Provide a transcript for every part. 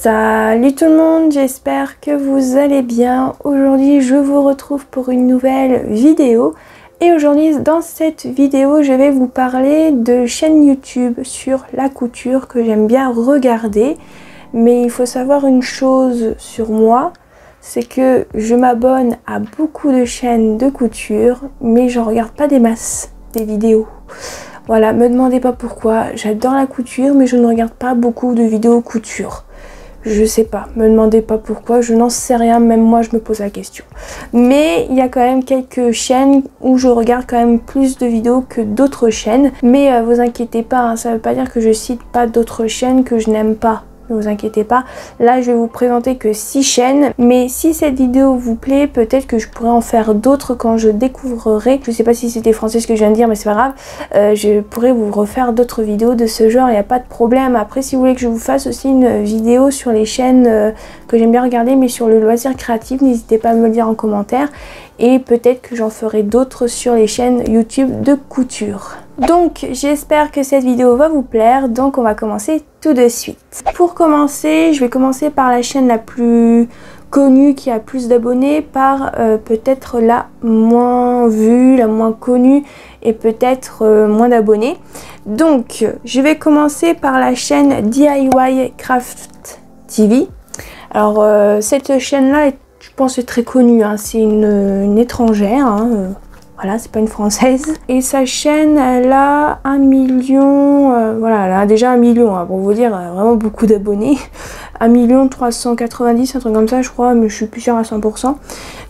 Salut tout le monde, j'espère que vous allez bien. Aujourd'hui je vous retrouve pour une nouvelle vidéo. Et aujourd'hui dans cette vidéo je vais vous parler de chaînes YouTube sur la couture que j'aime bien regarder. Mais il faut savoir une chose sur moi, c'est que je m'abonne à beaucoup de chaînes de couture, mais je regarde pas des masses des vidéos. Voilà, me demandez pas pourquoi, j'adore la couture mais je ne regarde pas beaucoup de vidéos couture. Je sais pas, me demandez pas pourquoi, je n'en sais rien, même moi je me pose la question. Mais il y a quand même quelques chaînes où je regarde quand même plus de vidéos que d'autres chaînes. Mais vous inquiétez pas, hein, ça veut pas dire que je cite pas d'autres chaînes que je n'aime pas. Ne vous inquiétez pas, là je vais vous présenter que 6 chaînes, mais si cette vidéo vous plaît, peut-être que je pourrais en faire d'autres quand je découvrirai. Je sais pas si c'était français ce que je viens de dire, mais c'est pas grave. Je pourrais vous refaire d'autres vidéos de ce genre, il n'y a pas de problème. Après, si vous voulez que je vous fasse aussi une vidéo sur les chaînes que j'aime bien regarder, mais sur le loisir créatif, n'hésitez pas à me le dire en commentaire. Et peut-être que j'en ferai d'autres sur les chaînes YouTube de couture. Donc j'espère que cette vidéo va vous plaire, donc on va commencer tout de suite. Pour commencer, je vais commencer par la chaîne la plus connue qui a plus d'abonnés, par peut-être la moins vue, la moins connue et peut-être moins d'abonnés. Donc je vais commencer par la chaîne DIY Craft TV. Alors cette chaîne là est, je pense, est très connue, hein. C'est une étrangère, hein. Voilà, c'est pas une française. Et sa chaîne, elle a 1 million, voilà, elle a déjà 1 million, hein, pour vous dire, vraiment beaucoup d'abonnés. 1 390 000, un truc comme ça, je crois, mais je suis plus sûre à 100%.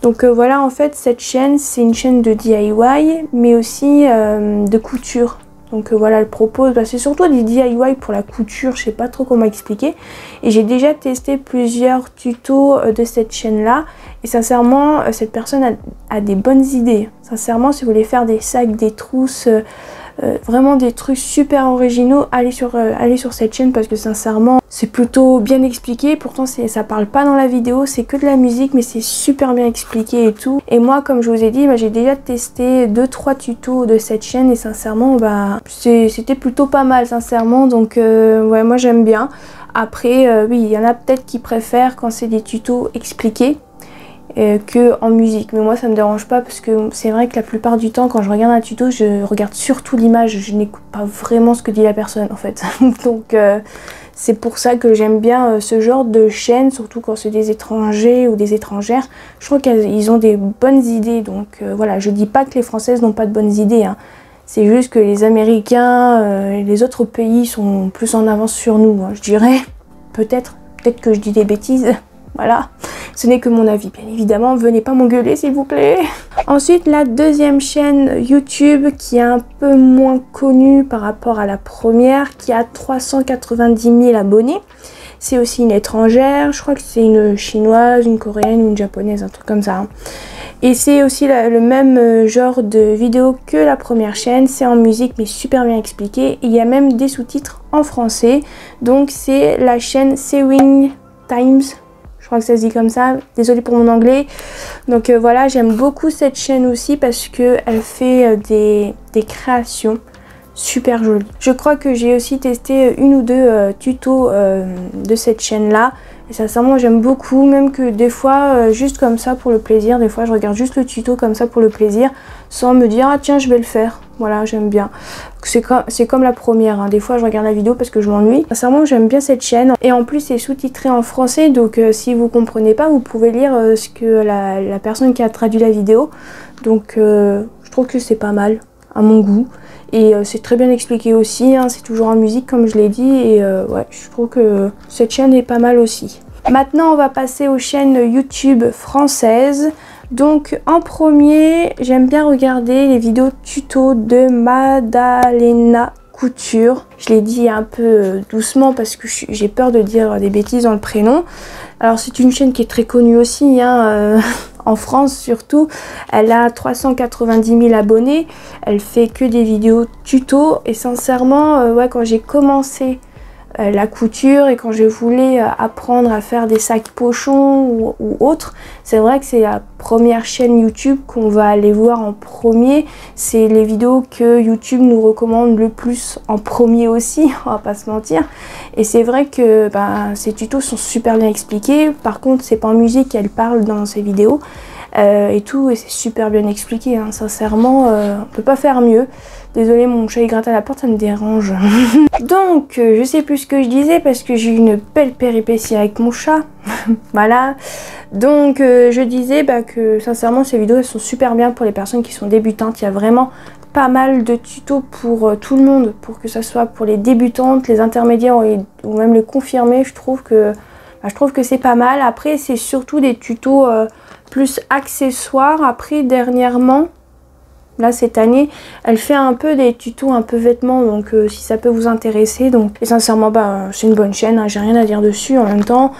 Donc voilà, en fait, cette chaîne, c'est une chaîne de DIY, mais aussi de couture. Donc voilà, elle propose, c'est surtout des DIY pour la couture, je sais pas trop comment expliquer. Et j'ai déjà testé plusieurs tutos de cette chaîne-là. Et sincèrement, cette personne a des bonnes idées. Sincèrement, si vous voulez faire des sacs, des trousses, vraiment des trucs super originaux, allez sur cette chaîne parce que sincèrement, c'est plutôt bien expliqué. Pourtant, ça parle pas dans la vidéo, c'est que de la musique, mais c'est super bien expliqué et tout. Et moi, comme je vous ai dit, j'ai déjà testé 2-3 tutos de cette chaîne et sincèrement, c'était plutôt pas mal, sincèrement. Donc, ouais, moi j'aime bien. Après, oui, il y en a peut-être qui préfèrent quand c'est des tutos expliqués que en musique, mais moi ça me dérange pas parce que c'est vrai que la plupart du temps quand je regarde un tuto, je regarde surtout l'image, je n'écoute pas vraiment ce que dit la personne en fait. Donc c'est pour ça que j'aime bien ce genre de chaîne, surtout quand c'est des étrangers ou des étrangères. Je trouve qu'ils ont des bonnes idées, donc voilà, je dis pas que les Françaises n'ont pas de bonnes idées, hein. C'est juste que les Américains et les autres pays sont plus en avance sur nous, hein, je dirais. Peut-être que je dis des bêtises. Voilà, ce n'est que mon avis, bien évidemment, venez pas m'engueuler s'il vous plaît. Ensuite, la deuxième chaîne YouTube qui est un peu moins connue par rapport à la première, qui a 390 000 abonnés. C'est aussi une étrangère, je crois que c'est une chinoise, une coréenne ou une japonaise, un truc comme ça, hein. Et c'est aussi le même genre de vidéo que la première chaîne, c'est en musique mais super bien expliqué. Et il y a même des sous-titres en français, donc c'est la chaîne Sewing Times. Je crois que ça se dit comme ça, désolée pour mon anglais. Donc voilà, j'aime beaucoup cette chaîne aussi parce qu'elle fait des créations super jolies. Je crois que j'ai aussi testé 1 ou 2 tutos de cette chaîne-là. Et sincèrement, j'aime beaucoup, même que des fois, juste comme ça pour le plaisir, des fois je regarde juste le tuto comme ça pour le plaisir, sans me dire « Ah tiens, je vais le faire ». Voilà, j'aime bien. C'est comme la première, hein. Des fois je regarde la vidéo parce que je m'ennuie. Sincèrement, j'aime bien cette chaîne. Et en plus, c'est sous-titré en français, donc si vous comprenez pas, vous pouvez lire ce que la personne qui a traduit la vidéo. Donc je trouve que c'est pas mal, à mon goût. Et c'est très bien expliqué aussi, hein. C'est toujours en musique comme je l'ai dit. Et ouais, je trouve que cette chaîne est pas mal aussi. Maintenant, on va passer aux chaînes YouTube françaises. Donc en premier, j'aime bien regarder les vidéos tuto de Madalena Couture. Je l'ai dit un peu doucement parce que j'ai peur de dire des bêtises dans le prénom. Alors c'est une chaîne qui est très connue aussi, hein, en France surtout. Elle a 390 000 abonnés. Elle fait que des vidéos tuto et sincèrement, ouais, quand j'ai commencé la couture, et quand je voulais apprendre à faire des sacs pochons ou autres, c'est vrai que c'est la première chaîne YouTube qu'on va aller voir en premier. C'est les vidéos que YouTube nous recommande le plus en premier aussi, on va pas se mentir. Et c'est vrai que ces tutos sont super bien expliqués. Par contre, c'est pas en musique qu'elle parle dans ses vidéos. Et tout, et c'est super bien expliqué, hein. Sincèrement, on peut pas faire mieux. Désolée, mon chat il gratte à la porte, ça me dérange. Donc, je sais plus ce que je disais parce que j'ai eu une belle péripétie avec mon chat. Voilà. Donc, je disais que sincèrement, ces vidéos elles sont super bien pour les personnes qui sont débutantes. Il y a vraiment pas mal de tutos pour tout le monde, pour que ça soit pour les débutantes, les intermédiaires ou même les confirmés. Je trouve que c'est pas mal. Après, c'est surtout des tutos plus accessoires. Après, dernièrement, là cette année, elle fait un peu des tutos un peu vêtements, donc si ça peut vous intéresser. Donc, et sincèrement, c'est une bonne chaîne, hein, j'ai rien à dire dessus. En même temps,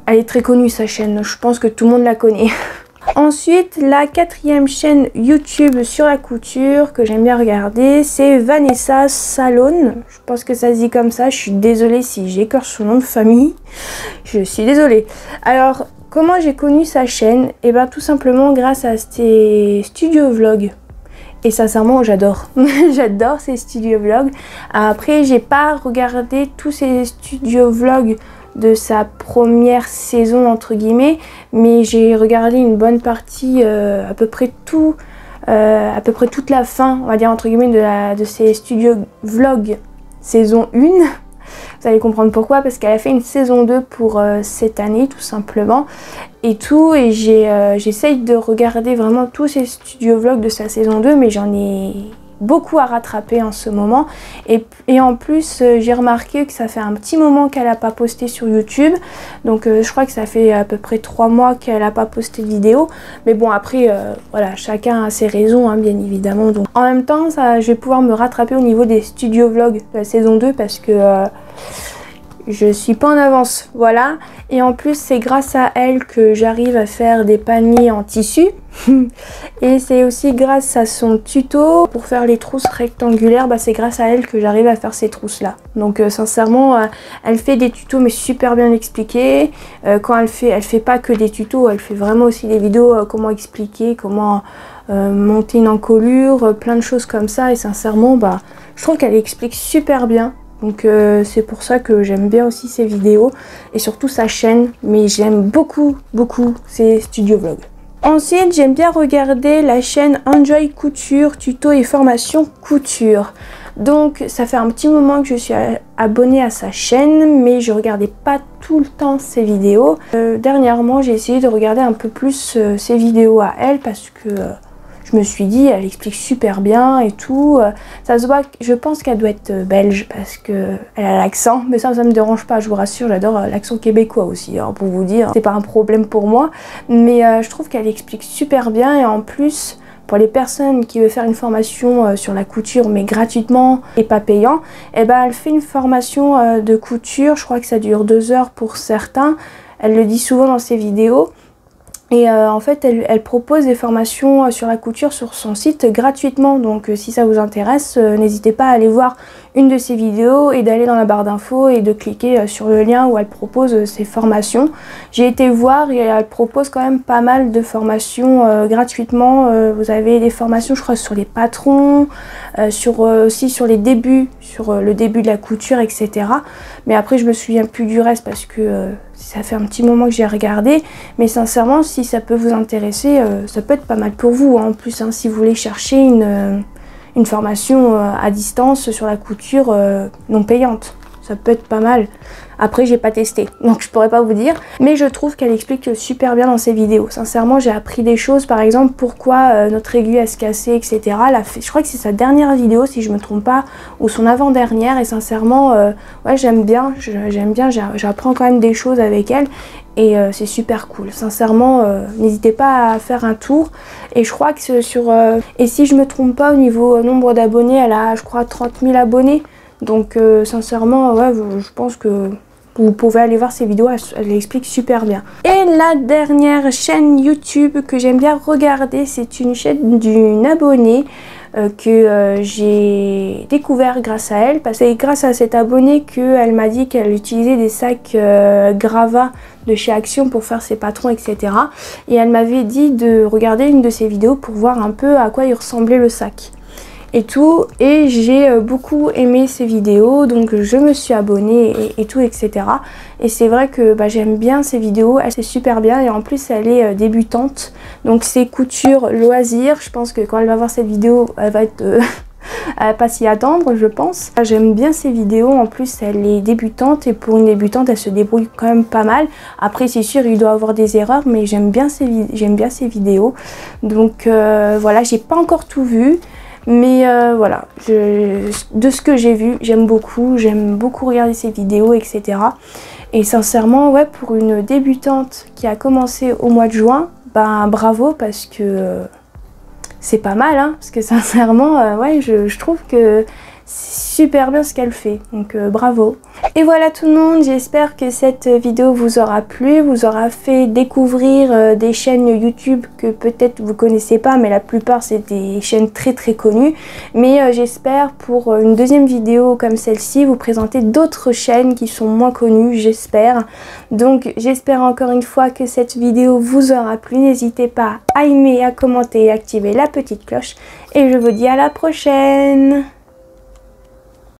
elle est très connue sa chaîne, je pense que tout le monde la connaît. Ensuite, la 4e chaîne YouTube sur la couture que j'aime bien regarder, c'est Vanessa Salone. Je pense que ça se dit comme ça, je suis désolée si j'écorche son nom de famille. Je suis désolée. Alors, comment j'ai connu sa chaîne? Et tout simplement grâce à ses studio vlogs. Et sincèrement, j'adore. J'adore ces studio vlogs. Après, j'ai pas regardé tous ces studio vlogs de sa première saison entre guillemets, mais j'ai regardé une bonne partie, à peu près toute la fin, on va dire entre guillemets, de ses studio vlogs saison 1. Vous allez comprendre pourquoi, parce qu'elle a fait une saison 2 pour cette année tout simplement et tout, et j'essaye de regarder vraiment tous ces studio vlogs de sa saison 2, mais j'en ai beaucoup à rattraper en ce moment, et en plus j'ai remarqué que ça fait un petit moment qu'elle n'a pas posté sur YouTube, donc je crois que ça fait à peu près 3 mois qu'elle n'a pas posté de vidéo, mais bon après voilà, chacun a ses raisons hein, bien évidemment. Donc en même temps je vais pouvoir me rattraper au niveau des studio vlogs de la saison 2 parce que je suis pas en avance, voilà. Et en plus c'est grâce à elle que j'arrive à faire des paniers en tissu. Et c'est aussi grâce à son tuto pour faire les trousses rectangulaires, c'est grâce à elle que j'arrive à faire ces trousses là. Donc sincèrement elle fait des tutos mais super bien expliqués. Quand elle fait pas que des tutos, elle fait vraiment aussi des vidéos comment expliquer, comment monter une encolure, plein de choses comme ça. Et sincèrement je trouve qu'elle explique super bien. Donc c'est pour ça que j'aime bien aussi ses vidéos et surtout sa chaîne, mais j'aime beaucoup ses studio vlogs. Ensuite, j'aime bien regarder la chaîne Enjoy Couture, tuto et formation couture. Donc ça fait un petit moment que je suis abonnée à sa chaîne, mais je regardais pas tout le temps ses vidéos. Dernièrement, j'ai essayé de regarder un peu plus ses vidéos à elle parce que je me suis dit, elle explique super bien et tout. Ça se voit, je pense qu'elle doit être belge parce qu'elle a l'accent. Mais ça me dérange pas, je vous rassure, j'adore l'accent québécois aussi. Alors pour vous dire, c'est pas un problème pour moi. Mais je trouve qu'elle explique super bien. Et en plus, pour les personnes qui veulent faire une formation sur la couture, mais gratuitement et pas payant, elle fait une formation de couture. Je crois que ça dure 2 heures pour certains. Elle le dit souvent dans ses vidéos. Et en fait, elle propose des formations sur la couture sur son site gratuitement. Donc si ça vous intéresse, n'hésitez pas à aller voir une de ses vidéos et d'aller dans la barre d'infos et de cliquer sur le lien où elle propose ses formations. J'ai été voir et elle propose quand même pas mal de formations gratuitement. Vous avez des formations, je crois, sur les patrons, aussi sur les débuts, sur le début de la couture, etc. Mais après, je me souviens plus du reste parce que ça fait un petit moment que j'ai regardé. Mais sincèrement, si ça peut vous intéresser, ça peut être pas mal pour vous. En plus, si vous voulez chercher une formation à distance sur la couture non payante, ça peut être pas mal. Après, j'ai pas testé, donc je pourrais pas vous dire. Mais je trouve qu'elle explique super bien dans ses vidéos. Sincèrement, j'ai appris des choses. Par exemple, pourquoi notre aiguille a se cassé, etc. Je crois que c'est sa dernière vidéo, si je me trompe pas, ou son avant-dernière. Et sincèrement, ouais, j'aime bien. J'apprends quand même des choses avec elle. Et c'est super cool. Sincèrement, n'hésitez pas à faire un tour. Et je crois que et si je me trompe pas, au niveau nombre d'abonnés, elle a, je crois, 30 000 abonnés. Donc sincèrement, ouais, je pense que vous pouvez aller voir ses vidéos, elle explique super bien. Et la dernière chaîne YouTube que j'aime bien regarder, c'est une chaîne d'une abonnée. j'ai découvert grâce à elle, parce que c'est grâce à cette abonnée qu'elle m'a dit qu'elle utilisait des sacs Grava de chez Action pour faire ses patrons, etc. Et elle m'avait dit de regarder une de ses vidéos pour voir un peu à quoi il ressemblait le sac et tout, et j'ai beaucoup aimé ces vidéos, donc je me suis abonnée et tout, etc. Et c'est vrai que j'aime bien ces vidéos, elle c'est super bien, et en plus elle est débutante, donc c'est couture loisir. Je pense que quand elle va voir cette vidéo, elle va être elle va pas s'y attendre, je pense. J'aime bien ces vidéos, en plus elle est débutante, et pour une débutante elle se débrouille quand même pas mal. Après c'est sûr il doit avoir des erreurs, mais j'aime bien ces vidéos. Donc voilà, j'ai pas encore tout vu. Mais voilà, de ce que j'ai vu, j'aime beaucoup regarder ces vidéos, etc. Et sincèrement, ouais, pour une débutante qui a commencé au mois de juin, bravo, parce que c'est pas mal, hein, parce que sincèrement, ouais, je trouve que c'est super bien ce qu'elle fait, donc bravo. Et voilà tout le monde, j'espère que cette vidéo vous aura plu, vous aura fait découvrir des chaînes YouTube que peut-être vous connaissez pas, mais la plupart c'est des chaînes très connues. Mais j'espère pour une deuxième vidéo comme celle-ci vous présenter d'autres chaînes qui sont moins connues, j'espère. Donc j'espère encore une fois que cette vidéo vous aura plu, n'hésitez pas à aimer, à commenter et à activer la petite cloche. Et je vous dis à la prochaine!